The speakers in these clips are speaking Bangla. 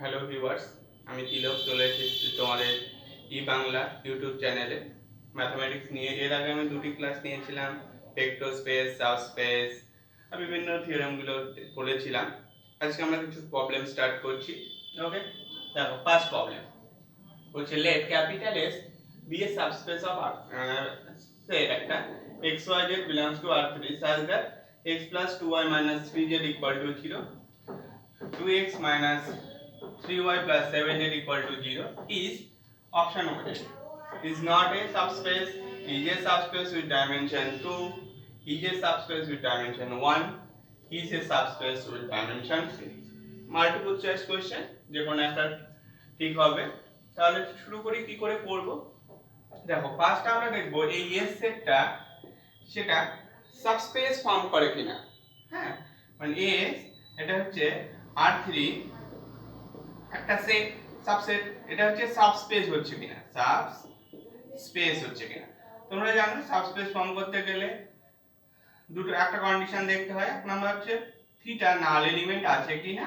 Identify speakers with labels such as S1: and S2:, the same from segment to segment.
S1: হ্যালো ভিউয়ার্স, আমি তিলক চলে এসেছি তোমাদের ই বাংলা ইউটিউব চ্যানেলে ম্যাথমেটিক্স নিয়ে। এর আগে আমি দুটি ক্লাস নিয়েছিলাম, ভেক্টর স্পেস, সাবস্পেস আর বিভিন্ন থিওরেমগুলো বলেছিলাম। আজকে আমরা কিছু প্রবলেম স্টার্ট করছি। ওকে, দেখো ফার্স্ট প্রবলেম বলছে let capital S be a subspace of R set একটা X Y Z belongs to R3 such that x plus 2y minus 3z equal to 0, 2x minus 3y plus 7z equal to 0 is option 1 is not a subspace, is a subspace with dimension 2, is a subspace with dimension 1, is a subspace with dimension 3. Multiple choice question, যে কোনো একটা ঠিক হবে। তাহলে শুরু করি, কি করে করব। দেখো ফার্স্ট আমরা দেখব এই এস সেটটা সেটা সাবস্পেস ফর্ম করে কিনা। হ্যাঁ, মানে এস এটা হচ্ছে R3 একটা সেট, সাবসেট, এটা হচ্ছে সাবস্পেস হচ্ছে কিনা, সাবস্পেস হচ্ছে কিনা। তোমরা জানো সাবস্পেস ফর্ম করতে গেলে দুটো একটা কন্ডিশন দেখতে হয়। এক নাম্বার হচ্ছে থিটা নাল এলিমেন্ট আছে কিনা,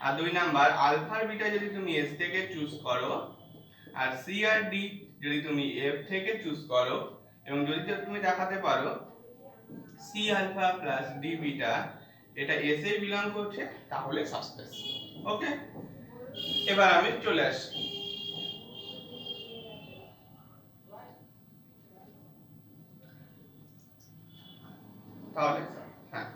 S1: আর দুই নাম্বার আলফা আর বিটা যদি তুমি এস থেকে চুজ করো, আর সি আর ডি যদি তুমি এফ থেকে চুজ করো, এবং যদি তুমি দেখাতে পারো C alpha plus D beta এটা এস এ বিলং করছে, তাহলে সাবস্পেস। ওকে, এবার আমি চলে আসি। তাহলে হ্যাঁ,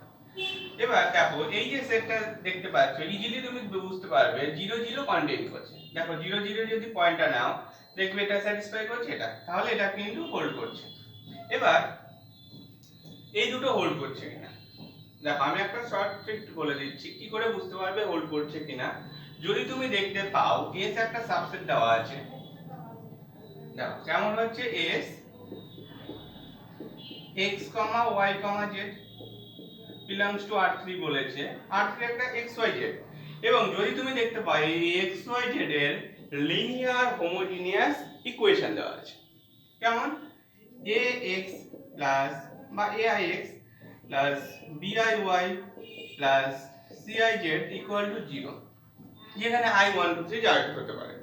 S1: এবার দেখো এই যে সেটটা দেখতে পাচ্ছ, ইজিলি তুমি বুঝতে পারবে 0 0 কন্টেইন করছে। দেখো 0 0 যদি পয়েন্টটা নাও, দেখবে এটা স্যাটিসফাই করছে এটা, তাহলে এটা কিন্তু হোল্ড করছে। এবার এই দুটো হোল্ড করছে কিনা, দেখো আমি একটা শর্ট ট্রিক বলে দিচ্ছি কি করে বুঝতে পারবে হোল্ড করছে কিনা। যদি তুমি দেখতে পাও এস একটা সাবসেট দেওয়া আছে, দেখো কেমন হচ্ছে S x, y, z belongs to R3 বলেছে, R3 একটা xyz, এবং যদি তুমি দেখতে পাও এই xyz এর লিনিয়ার হোমোজিনিয়াস ইকুয়েশন দেওয়া আছে, কেমন ax প্লাস বা aix plus biy plus ciz equal to 0, যেখানে i 1 2 3 যা হতে পারে।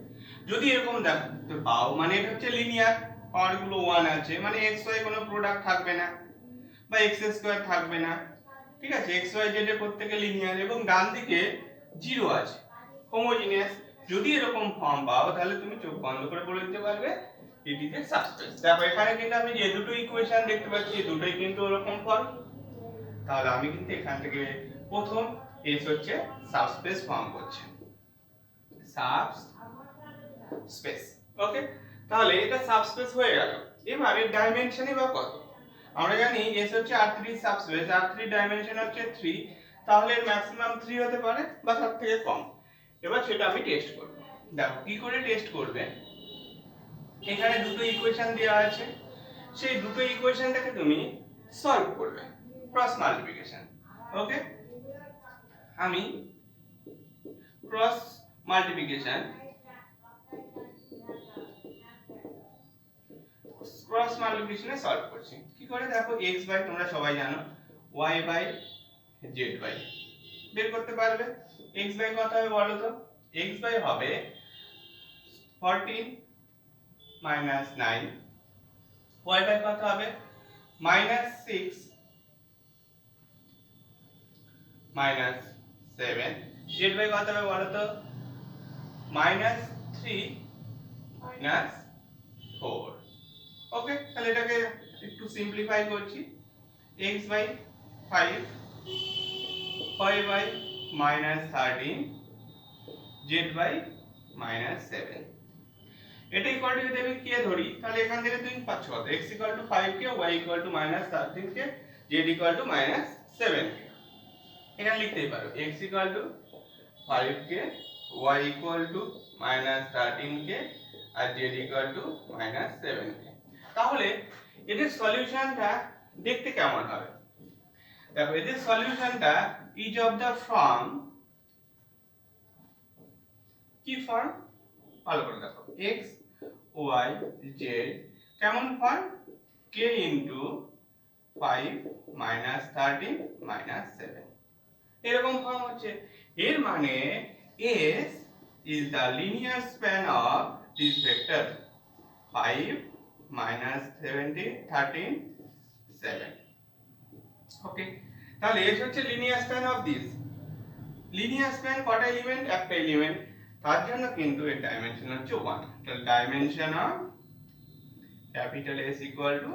S1: যদি এরকম দেখতে পাও, মানে এটা হচ্ছে লিনিয়ার, পাওয়ারগুলো 1 আছে, মানে xy কোনো প্রোডাক্ট থাকবে না বা x স্কয়ার থাকবে না। ঠিক আছে, x y z এর প্রত্যেকটা লিনিয়ার এবং ডান দিকে 0 আছে, হোমোজিনিয়াস। যদি এরকম ফর্ম পাও, তাহলে তুমি চোখ বন্ধ করে বলে দিতে পারবে এটি যে সাবস্পেস। দেখো এখানে কিন্তু আমি যে দুটো ইকুয়েশন দেখতে পাচ্ছি, এই দুটোই কিন্তু এরকম ফর্ম। তাহলে আমি কিন্তু এখান থেকে প্রথম এস হচ্ছে সাবস্পেস ফর্ম করছে, সাবস্পেস। ওকে, তাহলে এটা সাবস্পেস হয়ে গেল। এবার এর ডাইমেনশনই বা কত। আমরা জানি এস হচ্ছে R3 সাবস্পেস, R3 ডাইমেনশন হচ্ছে 3, তাহলে এর ম্যাক্সিমাম 3 হতে পারে বা তার থেকে কম। এবার সেটা আমি টেস্ট করব। দেখো কি করে টেস্ট করবে, এখানে দুটো ইকুয়েশন দেওয়া আছে, সেই দুটো ইকুয়েশনটাকে তুমি সলভ করবে, ক্রস মাল্টিপ্লিকেশন। ওকে, আমি ক্রস মাল্টিপ্লিকেশন ক্রস মাল্টিপ্লিকেশনে সলভ করছি। কি করে, দেখো x বাই তোমরা সবাই জানো y বাই z বাই বের করতে পারবে। x বাই কত হবে বলো তো, x বাই হবে 14 মাইনাস 9, y বাই কত হবে মাইনাস 6 মাইনাস 7, z বাই কত হবে বলো তো মাইনাস 3 মাইনাস 4। ওকে, তাহলে এটাকে একটু সিম্পলিফাই করছি, x by 5, y by minus 13, z by minus 7। এটা ইকুয়াল টু যদি আমি কে ধরি, তাহলে এখান থেকে তুমি পাচ্ছ কত, x ইকুয়াল টু 5 কে, y ইকুয়াল টু মাইনাস 13 কে, z ইকুয়াল টু মাইনাস 7 কে। এখানে লিখতেই পারো x ইকুয়াল টু 5 কে, y ইকুয়াল টু মাইনাস 13 কে, আর z ইকুয়াল টু মাইনাস 7 কে। তাহলে এদের সলিউশনটা দেখতে কেমন হবে, দেখো এদের সলিউশনটা ইজ অফ দা ফর্ম, কি ফর্ম ভালো করে দেখো, x y z কেমন form, k into 5 minus 13 minus 7, এরকম ফর্ম হচ্ছে। এর মানে s is the linear span of this vector 5 minus 17 13 7. ওকে, তাহলে এর হচ্ছে linear span of this. Linear span কটা এলিমেন্ট? একটা এলিমেন্ট, তার জন্য কিন্তু এর ডাইমেনশন হচ্ছে 1। তাহলে dimension of capital S equal to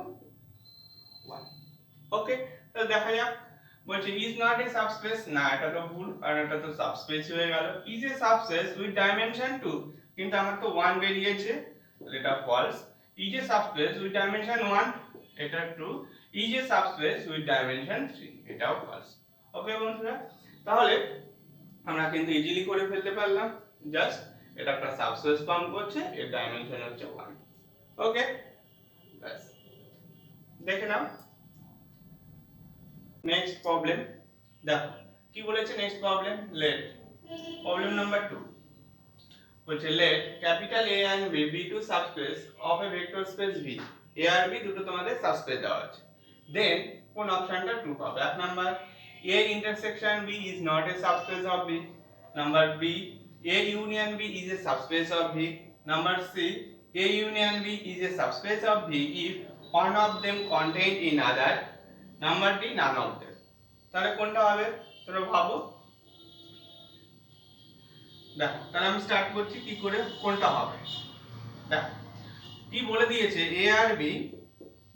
S1: 1। ওকে, তাহলে দেখা যাক, বলছে ইজ নট এ সাবস্পেস। না, এটা তো ভুল, কারণ এটা তো সাবস্পেস হয়ে গেল। Is a subspace with dimension 2, কিন্তু আমার তো 1 বেরিয়েছে, তাহলে এটা false. Is a subspace with dimension 1, এটা true. Is a subspace with dimension 3, এটাও ফলস। ওকে বন্ধুরা, তাহলে আমরা কিন্তু ইজিলি করে ফেলতে পারলাম। জাস্ট এটা একটা সাবস্পেস ফর্ম করছে, এর ডাইমেনশন হচ্ছে 1। ওকে, ব্যাস, দেখে নাও নেক্সট প্রবলেম। দেখো কি বলেছে next problem. Let problem number 2 বলছে let capital A and B be two subspace of a vector space V। A আর B দুটো তোমাদের সাবস্পেস দেওয়া আছে। দেন কোন অপশনটা ট্রু পাবে? এক number A intersection B is not a subspace of V। Number B A union B is a subspace of V। Number C A union B is a subspace of V if one of them contained in other। Number D none of them। তাহলে কোনটা হবে তোমরা ভাবো। দেখো, তাহলে আমি স্টার্ট করছি কি করে কোনটা হবে। দেখো কি বলে দিয়েছে, A আর B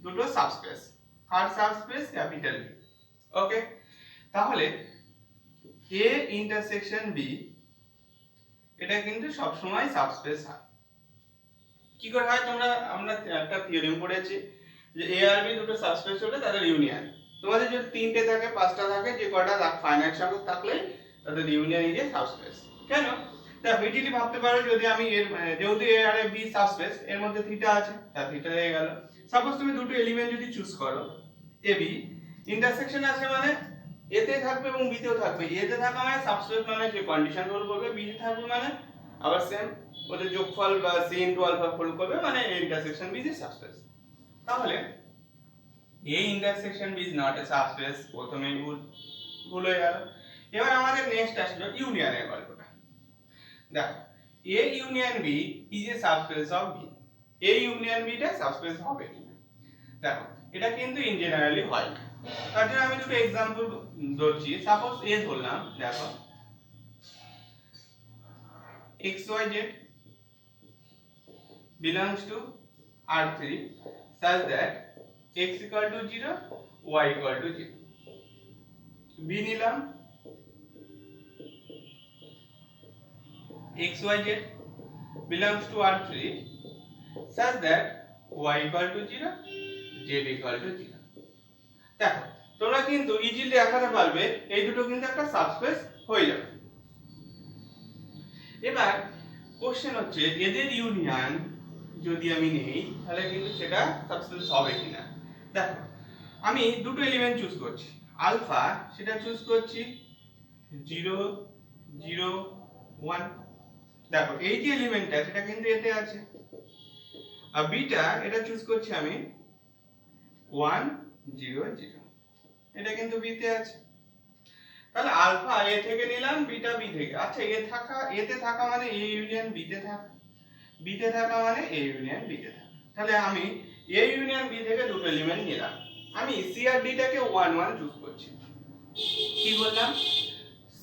S1: দুটো সাবস্পেস। কার সাবস্পেস? Capital B। ওকে, তাহলে A ইন্টারসেকশন B এটা কিন্তু সব সময় সাবস্পেস হয়। কি করে হয় তোমরা, আমরা একটা থিওরেম পড়েছি যে A আর B দুটো সাবস্পেস হলে তাদের ইউনিয়ন। তোমাদের যদি তিনটে থাকে, পাঁচটা থাকে, যে কয়টা ফাইনাইট সংখ্যক থাকলে তাদের ইউনিয়ন ইজ এ সাবস্পেস। কেন? দেখো ইজিলি ভাবতে পারো, যদি আমি এর যেহেতু A আর B সাবস্পেস, এর মধ্যে থিটা আছে, তার থিটা হয়ে গেল। সাপোজ তুমি দুটো এলিমেন্ট যদি চুজ করো AB, ইন্টারসেকশন আছে মানে A তে থাকবে এবং B তেও থাকবে। A তে থাকা মানে সাবস্পেস, মানে যে কন্ডিশন রোল করবে। B তে থাকবে মানে আবার সেম ওদের যোগফল বা C ইনটু আলফা ফল করবে, মানে A intersection B is a subspace. তাহলে A intersection B is not a subspace, প্রথমেই ভুল হয়ে গেল। এবার আমাদের নেক্সট আসলো ইউনিয়নের গল্পটা। দেখো A union B is a subspace of B। A union B টা সাবস্পেস হবে কিনা? দেখো এটা কিন্তু ইন জেনারেলি হয় না। তার জন্য আমি দুটো एग्जांपल ধরছি। সাপোজ A ধরলাম, দেখো xyz belongs to R3 such that x equal to 0, y equal to 0। B নিলাম xyz belongs to R3 such that y equal to 0, z equal to 0। দেখো তোমরা কিন্তু ইজিলি দেখাতে পারবে এই দুটো কিন্তু একটা সাবস্পেস হয়ে যাবে। এবার কোশ্চেন হচ্ছে এদের ইউনিয়ন যদি আমি নেই তাহলে কিন্তু সেটা সাবস্পেস হবে কিনা। দেখো আমি দুটো এলিমেন্ট চুজ করছি। আলফা সেটা চুজ করছি 0 0 1। দেখো এই যে এলিমেন্টটা সেটা কিন্তু এতে আছে। আর বিটা এটা চুজ করছি আমি 1 0 0, এটা কিন্তু বি তে আছে। তাহলে আলফা এ থেকে নিলাম, বিটা বি থেকে। আচ্ছা এ তে থাকা মানে এ ইউনিয়ন বি তে থাকা, বি তে থাকা মানে এ ইউনিয়ন বি তে থাকা। তাহলে আমি এ ইউনিয়ন বি থেকে দুটো এলিমেন্ট নিলাম। আমি সি আর ডি টাকে 1 1 চুজ করছি। কি বললাম?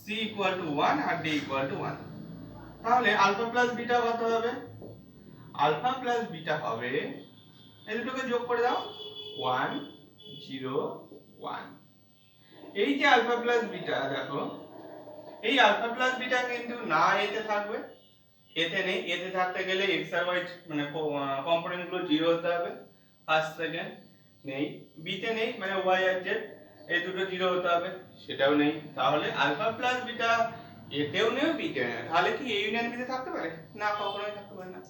S1: সি ইকুয়াল টু 1 আর ডি ইকুয়াল টু 1। তাহলে আলফা প্লাস বিটা কত হবে? আলফা প্লাস বিটা হবে, এই দুটোকে যোগ করে দাও, 1 0 1। এই যে আলফা প্লাস বিটা, দেখো এই আলফা প্লাস বিটা কিন্তু না এতে থাকবে, এতে নেই। এতে থাকতে গেলে x আর y মানে কম্পোনেন্ট গুলো 0 হতে হবে, ফার্স্ট সেকেন্ড নেই। বি তে নেই মানে y আর z এই দুটো 0 হতে হবে, সেটাও নেই। তাহলে আলফা প্লাস বিটা এতেও নেই, বি তেও নেই। তাহলে কি a ইউনিয়ন বি তে থাকতে পারে? না, কখনোই থাকতে পারে না।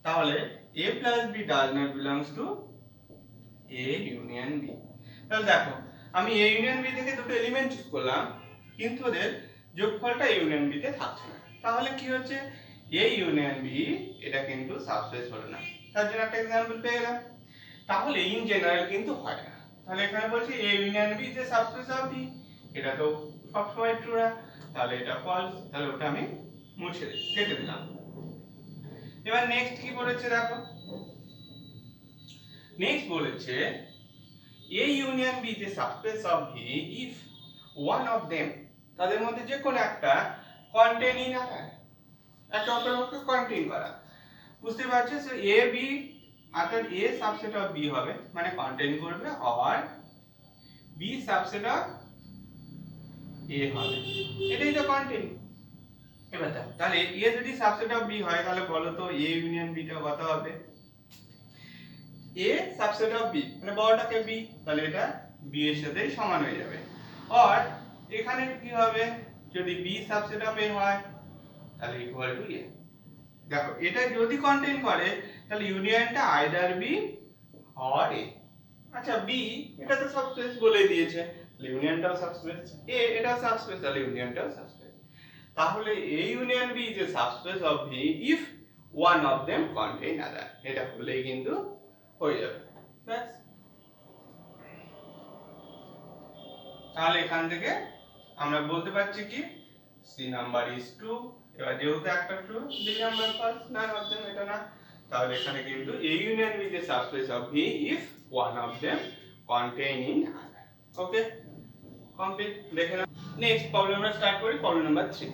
S1: তাহলে a plus b does not belongs to a union b। তাহলে দেখো আমি a ইউনিয়ন b থেকে দুটো এলিমেন্ট চুজ করলাম, কিন্তু ওদের যোগফলটা a ইউনিয়ন b তে থাকছে না। তাহলে কি হচ্ছে? a ইউনিয়ন b এটা কিন্তু সাবস্পেস হলো না। তার জন্য একটা एग्जांपल পেয়ে গেলাম। তাহলে ইন জেনারেল কিন্তু হয় না। তাহলে এখানে বলছি a union b is a subspace of b, এটা তো সবসময় ট্রু না, তাহলে এটা ফলস। তাহলে ওটা আমি মুছে কেটে দিলাম। এবার নেক্সট কি বলেছে দেখো, নেক্সট বলেছে A union B is a subspace of V if one of them, তাদের মধ্যে যে কোনো একটা contain in other, একটা অপরকে contain করা। বুঝতে পারছিস, A B অর্থাৎ A সাবসেট অফ B হবে মানে contain করবে, আর B সাবসেট অফ A হবে, এটাই তো contain। এবার দেখো তাহলে A যদি সাবসেট অফ B হয় তাহলে বলো তো A ইউনিয়ন B টা কত হবে? A সাবসেট অফ B মানে বড়টাকে B, তাহলে এটা B এর সাথে সমান হয়ে যাবে। আর এখানে কি হবে, যদি B সাবসেট অফ A হয় তাহলে ইকুয়াল টু A। দেখো এটা যদি কন্টেইন করে তাহলে ইউনিয়নটা আইদার B অর A। আচ্ছা B এটা তো সাবস্পেস বলে দিয়েছে, তাহলে ইউনিয়নটাও সাবস্পেস, A এটাও সাবস্পেস, তাহলে ইউনিয়নটাও সাবস্পেস। তাহলে A union B is a subspace of V if one of them contain other, এটা বললেই কিন্তু হয়ে যাবে। ব্যাস, তাহলে এখান থেকে আমরা বলতে পারছি কি C নাম্বার is true। এবার যেহেতু একটা true, D number false, none of them এটা না, তাহলে এখানে কিন্তু A union with the subspace of V if one of them contain in other। Okay, complete. দেখে নাও নেক্সট প্রবলেম আমরা স্টার্ট করি। প্রবলেম নাম্বার 3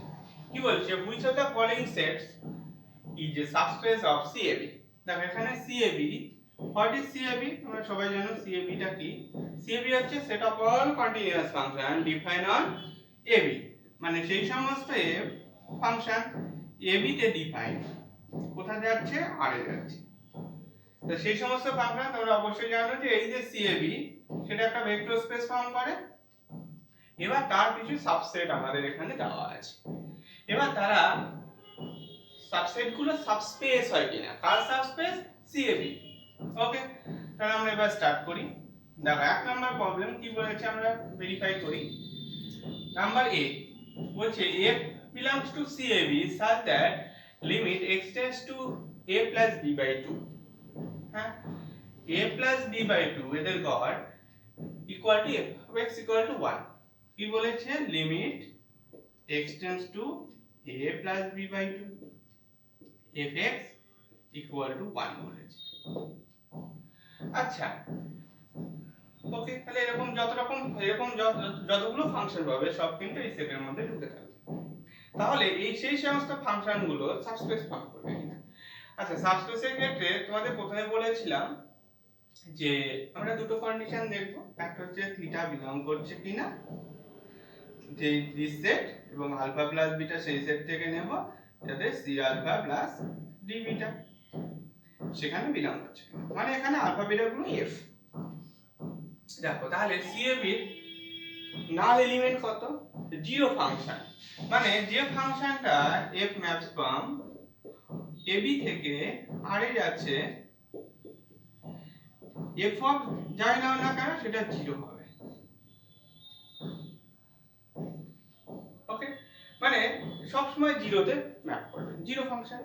S1: কি বলছে, which of the following sets is a subspace of CAB। দেখো এখানে CAB, what is CAB তোমরা সবাই জানো CAB টা কি। CAB হচ্ছে set of all continuous function define on AB, মানে সেই সমস্ত f ফাংশন AB তে ডিফাইন, কোথায় যাচ্ছে R এ যাচ্ছে। তো সেই সমস্ত ফাংশন তোমরা অবশ্যই জানো যে এই যে CAB সেটা একটা ভেক্টর স্পেস ফর্ম করে। এবার তার কিছু সাবসেট আমাদের এখানে দেওয়া আছে। এবার তারা সাবসেট গুলো সাবস্পেস হয় কিনা, কার সাবস্পেস? CAB। ওকে, তাহলে আমরা এবার স্টার্ট করি। দেখো এক নাম্বার প্রবলেম কি বলেছে আমরা ভেরিফাই করি। নাম্বার A বলছে f belongs to CAB such that limit x tends to a plus b by 2, হ্যাঁ a plus b by 2 এদের গড় equal to f of x equal to 1। কি বলেছে, limit x tends to a plus b by 2 fx equal to 1 বলেছে। আচ্ছা ওকে, তাহলে এরকম যতগুলো ফাংশন পাবে সব কিন্তু এই সেটের মধ্যে ঢুকে থাকবে। তাহলে এই সেই সমস্ত ফাংশন গুলো সাবস্পেস ফর্ম করবে কিনা। আচ্ছা সাবস্পেসের ক্ষেত্রে তোমাদের প্রথমে বলেছিলাম যে আমরা দুটো কন্ডিশন দেখব, একটা হচ্ছে থিটা বিলং করছে কিনা, যে দিস সেট, এবং আলফা প্লাস বিটা সেই সেট থেকে নেব যাতে C alpha plus D beta সেখানে বিলং করছে, মানে এখানে আলফা বিটা গুলো এফ। দেখো তাহলে CAB এর নাল এলিমেন্ট কত? জিরো ফাংশন, মানে যে ফাংশনটা f ম্যাপস ফ্রম AB থেকে R এ যাচ্ছে, f অফ যাই নাও না কেন সেটা জিরো হবে। ওকে, মানে সব সময় জিরোতে ম্যাপ করবে, জিরো ফাংশন।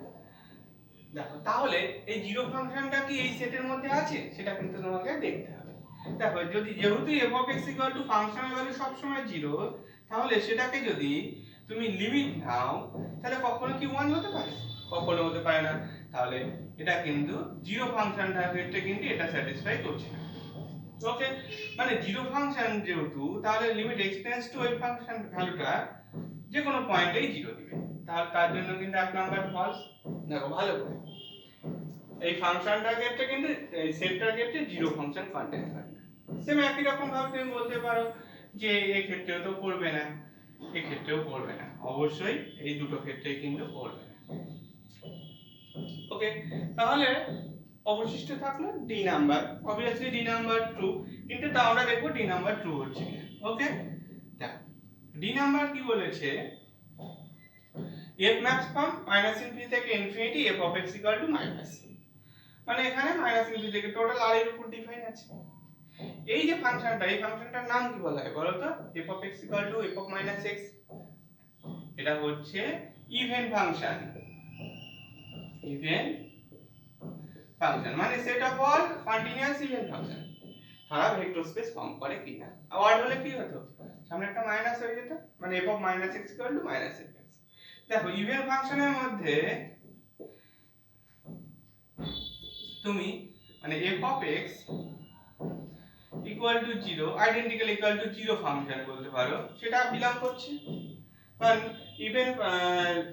S1: দেখো তাহলে এই জিরো ফাংশনটা কি এই সেটের মধ্যে আছে সেটা কিন্তু তোমাকে দেখতে হবে। দেখো যদি যেহেতু f of x equal to functional value সব সময় 0, তাহলে সেটাকে যদি তুমি লিমিট নাও তাহলে কখনো কি 1 হতে পারে? কখনো হতে পারে না। তাহলে এটা কিন্তু জিরো ফাংশনটার ক্ষেত্রে কিন্তু এটা স্যাটিসফাই করছে না। ওকে, মানে জিরো ফাংশন যেহেতু, তাহলে লিমিট x টেন্ডস টু ওই ফাংশন ভ্যালুটা যে কোনো পয়েন্টেই 0 দিবে, তাহলে তার জন্য কিন্তু এক নাম্বার ফলস। দেখো ভালো করে এই ফাংশনটার ক্ষেত্রে কিন্তু এই সেটটার ক্ষেত্রে জিরো ফাংশন কন্টেইন করে না। সেম একই রকম ভাবে তুমি বলতে পারো যে এই ক্ষেত্রেও তো করবে না, এই ক্ষেত্রেও করবে না, অবশ্যই এই দুটো ক্ষেত্রেই কিন্তু করবে না। ওকে, তাহলে অবশিষ্ট থাকলো D number, obviously D number true, কিন্তু তা আমরা দেখব ডি নাম্বার ট্রু হচ্ছে কিনা। ওকে, দেখো ডি নাম্বার কি বলেছে, f max from -∞ থেকে infinity f of x equal to minus, মানে এখানে -∞ থেকে টোটাল r এর উপর ডিফাইন আছে। এই যে ফাংশনটা, এই ফাংশনটার নাম কি বলা হয় বলো তো? f of x equal to f of -x, এটা হচ্ছে ইভেন ফাংশন। ইভেন ফাংশন মানে set of all continuous even function, তারা ভেক্টর স্পেস ফর্ম করে কিনা। ওয়ার্ড হলে কি হতো, সামনে একটা মাইনাস হয়ে যেত, মানে f of -x equal to -fx। দেখো ইভেন ফাংশনের মধ্যে তুমি মানে f of x equal two 0 identical equal to 0 function বলতে পারো, সেটা বিলং করছে। কারণ ইভেন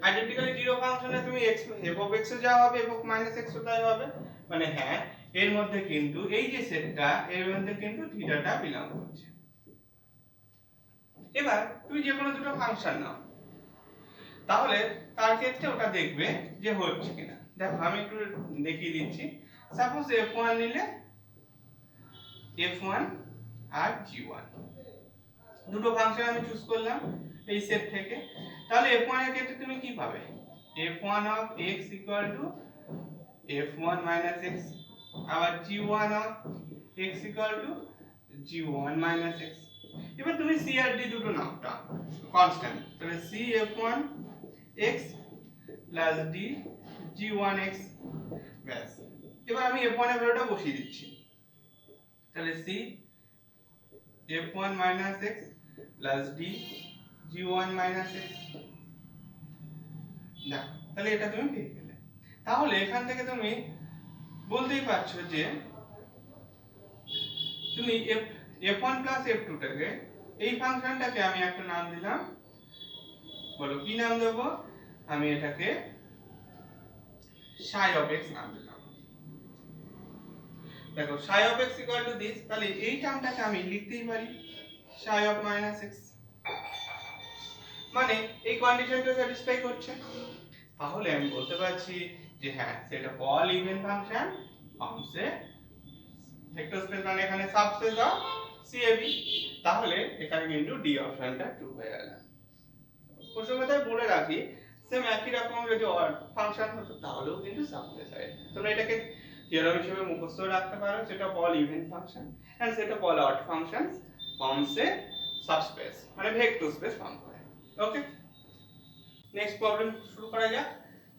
S1: আইডেন্টিক্যালি 0 ফাংশনে তুমি x f of x এ যা হবে f of -x ও তাই হবে, মানে হ্যাঁ এর মধ্যে কিন্তু এই যে সেটটা এর মধ্যে কিন্তু থিটাটা বিলং করছে। এবার তুমি যে কোনো দুটো ফাংশন নাও, তাহলে তার ক্ষেত্রে ওটা দেখবে যে হচ্ছে কিনা। দেখো আমি একটু দেখিয়ে দিচ্ছি। সাপোজ f1 নিলে f1 আর g1 দুটো ফাংশন আমি চুজ করলাম এই সেট থেকে, তাহলে f1 এর ক্ষেত্রে তুমি কি পাবে? f1 of x equal to f1 minus x, আবার g1 of x equal to g1 minus x। এবার তুমি c আর d দুটো নাও কনস্ট্যান্ট, তাহলে c f1 x plus d g1 x ব্যাস। এবার আমি f1 এর ভ্যালুটা বসিয়ে দিচ্ছি, তাহলে c f1 minus x plus d g1 minus x। দেখো তাহলে এটা তুমি পেয়ে গেলে। তাহলে এখান থেকে তুমি বলতেই পারছো যে তুমি f1 plus f2 টাকে এই ফাংশনটাকে আমি একটা নাম দিলাম, বলো কি নাম দেব? আমি এটাকে psi of x নাম দিলাম। দেখো psi of x equal to this, তাহলে এই টার্মটাকে আমি লিখতেই পারি psi of minus x, মানে এই কন্ডিশনটা স্যাটিসফাই করছে। তাহলে আমি বলতে পারছি যে হ্যাঁ সেটা অল ইভেন ফাংশন ফর্মস এ ভেক্টর স্পেস, মানে এখানে সাবস্পেস অফ CAB। তাহলে এখানে কিন্তু ডি অপশনটা ট্রু হয়ে গেল। প্রসঙ্গটাই বলে রাখি, সেম একই রকম যদি ফাংশন হতো তাহলেও কিন্তু সাবস্পেস হয়। তোমরা এটাকে থিওরাম হিসেবে মুখস্থ রাখতে পারো, সেটা অল ইভেন ফাংশন এন্ড সেটা অল অড ফাংশনস ফর্মস এ সাবস্পেস, মানে ভেক্টর স্পেস ফর্ম করে। ওকে, নেক্সট প্রবলেম শুরু করা যাক।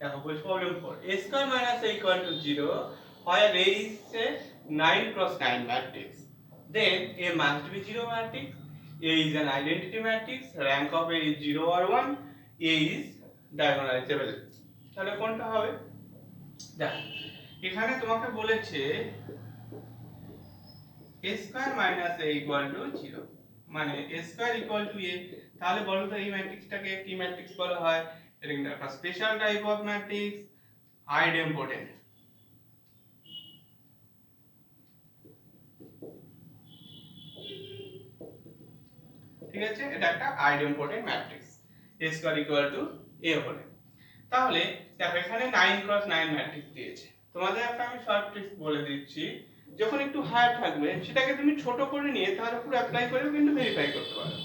S1: দেখো বলছি problem 4, a square minus a equal to 0 where a is a 9 cross 9 matrix, then a must be 0 matrix, a is an identity matrix, rank of a is 0 or 1, a is diagonalizable। তাহলে কোনটা হবে? দেখো এখানে তোমাকে বলেছে a square minus a equal to 0, মানে a square equal to a। তাহলে বলো তো এই ম্যাট্রিক্সটাকে কি ম্যাট্রিক্স বলা হয়? এটা কিন্তু একটা special type of matrix, idempotent. ঠিক আছে, এটা একটা idempotent matrix a square equal to a হলে। তাহলে দেখো এখানে 9 ক্রস 9 ম্যাট্রিক্স দিয়েছে। তোমাদের একটা আমি শর্ট ট্রিক বলে দিচ্ছি, যখন একটু হায়ার থাকবে সেটাকে তুমি ছোট করে নিয়ে তার উপর অ্যাপ্লাই করেও কিন্তু ভেরিফাই করতে পারো।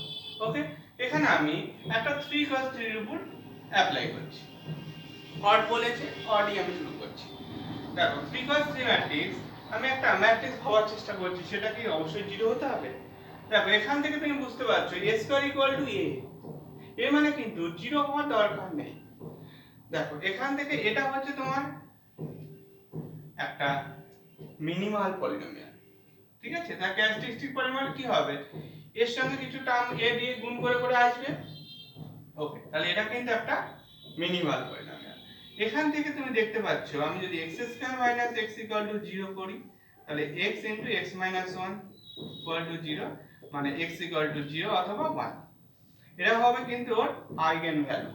S1: ওকে, এখানে আমি একটা 3 ক্রস 3 এর উপর অ্যাপ্লাই করছি। অড বলেছে, অডই আমি শুরু করছি। দেখো 3 ক্রস 3 ম্যাট্রিক্স, আমি একটা ম্যাট্রিক্স হওয়ার চেষ্টা করছি, সেটা কি অবশ্যই 0 হতে হবে? দেখো এখান থেকে তুমি বুঝতে পারছো a square equal to a, এর মানে কিন্তু 0 হওয়ার দরকার নেই। দেখো এখান থেকে এটা হচ্ছে তোমার একটা মিনিমাল পলিনোমিয়াল। ঠিক আছে, তার ক্যারেক্টারিস্টিক পলিনোমিয়াল কি হবে? এর সঙ্গে কিছু টার্ম a দিয়ে গুণ করে করে আসবে। ওকে, তাহলে এটা কিন্তু একটা মিনিমাল পলিনোমিয়াল। এখান থেকে তুমি দেখতে পাচ্ছ আমি যদি x square minus x equal two 0 করি, তাহলে x into x minus 1 equal to 0, মানে x ইকুয়াল টু 0 অথবা 1। এটা হবে কিন্তু ওর আইগেন ভ্যালু।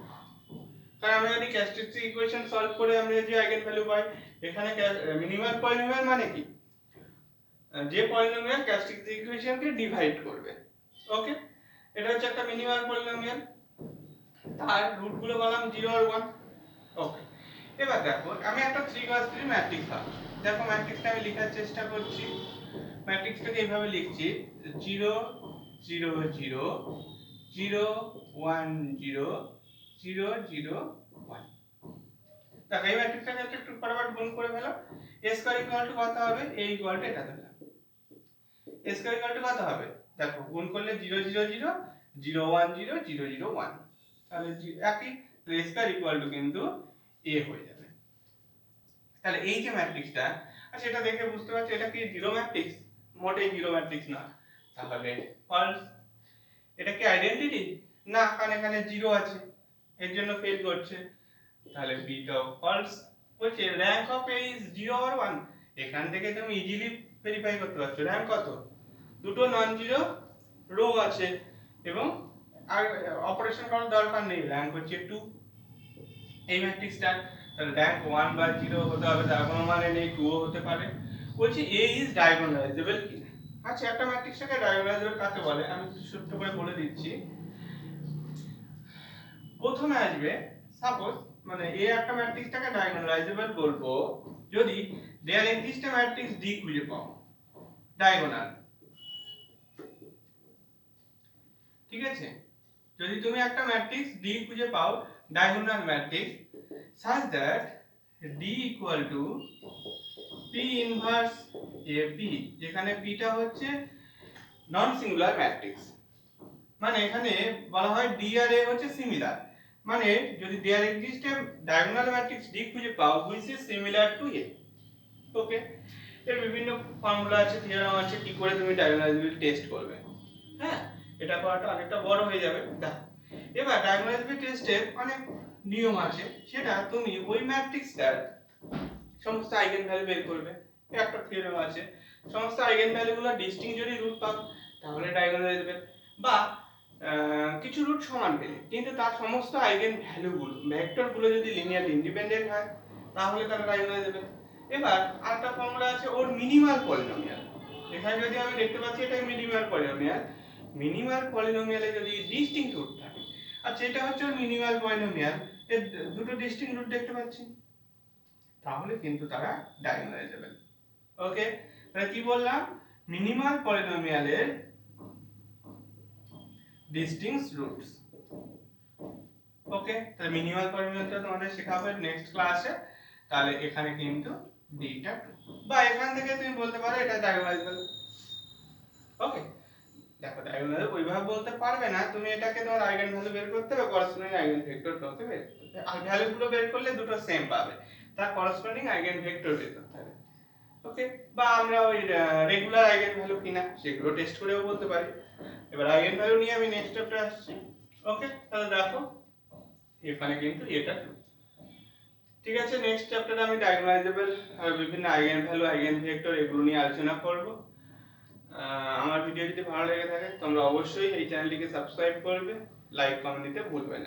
S1: কারণ আমরা যদি ক্যারেক্টারিস্টিক ইকুয়েশন সলভ করে আমরা যে আইগেন ভ্যালু পাই, এখানে মিনিমাল পলিনোমিয়াল মানে কি? যে পলিনোমিয়াল ক্যারেক্টারিস্টিক ইকুয়েশনকে ডিভাইড করবে। ওকে, এটা হচ্ছে একটা মিনিমাল পলিনোমিয়াল, তার রুট গুলো বললাম 0 আর 1। ওকে, এবার দেখো আমি একটা 3 ক্রস 3 ম্যাট্রিক্স পাবো। দেখো ম্যাট্রিক্সটা আমি লেখার চেষ্টা করছি। ম্যাট্রিক্সটাকে এইভাবে লিখছি 0 0 0 0 1 0 0 0 1। দেখো এই ম্যাট্রিক্সটাকে একটু ফটাফট গুণ করে ফেলো। a স্কয়ার ইকুয়াল টু কত হবে? a ইকুয়াল টু এটা ধরলাম। a স্কয়ার ইকুয়াল টু কত হবে? দেখো গুণ করলে 0 0 0 0 1 0 0 0 1, তাহলে একই a স্কয়ার ইকুয়াল টু কিন্তু a হয়ে যাবে। তাহলে এই যে ম্যাট্রিক্সটা, আর সেটা দেখে বুঝতে পারছো এটা কি জিরো ম্যাট্রিক্স? মোটেই জিরো ম্যাট্রিক্স না, তাহলে ফলস। এটা কি আইডেন্টিটি? না, কারণ এখানে 0 আছে, এর জন্য ফেল করছে। তাহলে বিট অফ ফলস বলছে rank of A is 0 or 1। এখান থেকে তুমি ইজিলি ভেরিফাই করতে পারছো র্যাঙ্ক কত, দুটো নন জিরো রো আছে এবং আর অপারেশন করার দরকার নেই, র্যাঙ্ক হচ্ছে 2 এই ম্যাট্রিক্সটা। তাহলে র্যাঙ্ক 1 বা 0 হতে হবে তার কোনো মানে নেই, 2 ও হতে পারে। বলছি এ ইজ ডায়াগোনালাইজেবল কি। আচ্ছা একটা ম্যাট্রিক্সটাকে ডায়াগোনালাইজেবল কাকে বলে আমি ছোট্ট করে বলে দিচ্ছি। প্রথমে আসবে সাপোজ মানে এ একটা ম্যাট্রিক্সটাকে ডায়াগোনালাইজেবল বলবো যদি there exist a matrix D খুঁজে পাও ডায়াগোনাল, ঠিক আছে। যদি তুমি একটা ম্যাট্রিক্স ডি খুঁজে পাও diagonal matrix such that d equal to p inverse ap, যেখানে p টা হচ্ছে নন সিঙ্গুলার ম্যাট্রিক্স, মানে এখানে বলা হয় d আর a হচ্ছে সিমিলার, মানে যদি there exist a diagonal matrix d খুঁজে পাও which is similar to a। ওকে, এর বিভিন্ন ফর্মুলা আছে, থিওরেম আছে কি করে তুমি ডায়াগোনালাইজেবিলিটি টেস্ট করবে। হ্যাঁ, এটা করাটা অনেকটা বড় হয়ে যাবে। দেখো এবার ডায়াগোনালাইজেবিলিটি টেস্টের অনেক নিয়ম আছে, সেটা তুমি ওই ম্যাট্রিক্সটার সমস্ত আইগেন ভ্যালু বের করবে, একটা থিওরেম আছে। সমস্ত আইগেন ভ্যালুগুলো ডিস্টিংক্ট যদি রুট পাও তাহলে ডায়াগোনালাইজেবল, বা কিছু রুট সমান পেলে কিন্তু তার সমস্ত আইগেন ভ্যালুগুলো ভেক্টরগুলো যদি লিনিয়ারলি ইন্ডিপেন্ডেন্ট হয় তাহলে তারা ডায়াগোনালাইজেবল। এবার আরেকটা ফর্মুলা আছে ওর মিনিমাল পলিনোমিয়াল, এখানে যদি আমি দেখতে পাচ্ছি এটা মিনিমাল পলিনোমিয়াল, মিনিমাল পলিনোমিয়ালে যদি ডিস্টিংক্ট রুট থাকে, আচ্ছা এটা হচ্ছে ওর মিনিমাল পলিনোমিয়াল, এর দুটো ডিস্টিংক্ট রুট দেখতে পাচ্ছি তাহলে কিন্তু তারা ডায়াগোনালাইজেবল। ওকে, তাহলে কি বললাম, মিনিমাল পলিনোমিয়ালের ডিস্টিংক্ট রুটস। ওকে, তাহলে মিনিমাল পলিনোমিয়ালটা তোমাদের শেখা হবে নেক্সট ক্লাসে। তাহলে এখানে কিন্তু ডিটা 2 বা এখান থেকে তুমি বলতে পারো এটা ডায়াগোনালাইজেবল। ওকে, দেখো ডায়াগোনালাইজেবল ওইভাবে বলতে পারবে না, তুমি এটাকে তোমার আইগেন ভ্যালু বের করতে হবে, করেসপন্ডিং আইগেন ভেক্টর তোমাকে বের করতে হবে, আর ভ্যালুগুলো বের করলে দুটো সেম পাবে, তার করেসপন্ডিং আইগেন ভেক্টর বের করতে হবে। ওকে, বা আমরা ওই রেগুলার আইগেন ভ্যালু কিনা সেগুলো টেস্ট করেও বলতে পারি। এবার আইগেন ভ্যালু নিয়ে আমি নেক্সট চ্যাপ্টারে আসছি। ওকে, তাহলে দেখো এখানে কিন্তু এটা 2, ঠিক আছে। নেক্সট চ্যাপ্টারে আমি ডায়াগোনালাইজেবল আর বিভিন্ন আইগেন ভ্যালু আইগেন ভেক্টর এগুলো নিয়ে আলোচনা করব। আমার ভিডিও যদি ভালো লেগে থাকে তোমরা অবশ্যই এই চ্যানেলটিকে সাবস্ক্রাইব করবে, লাইক কমেন্ট দিতে ভুলবে না।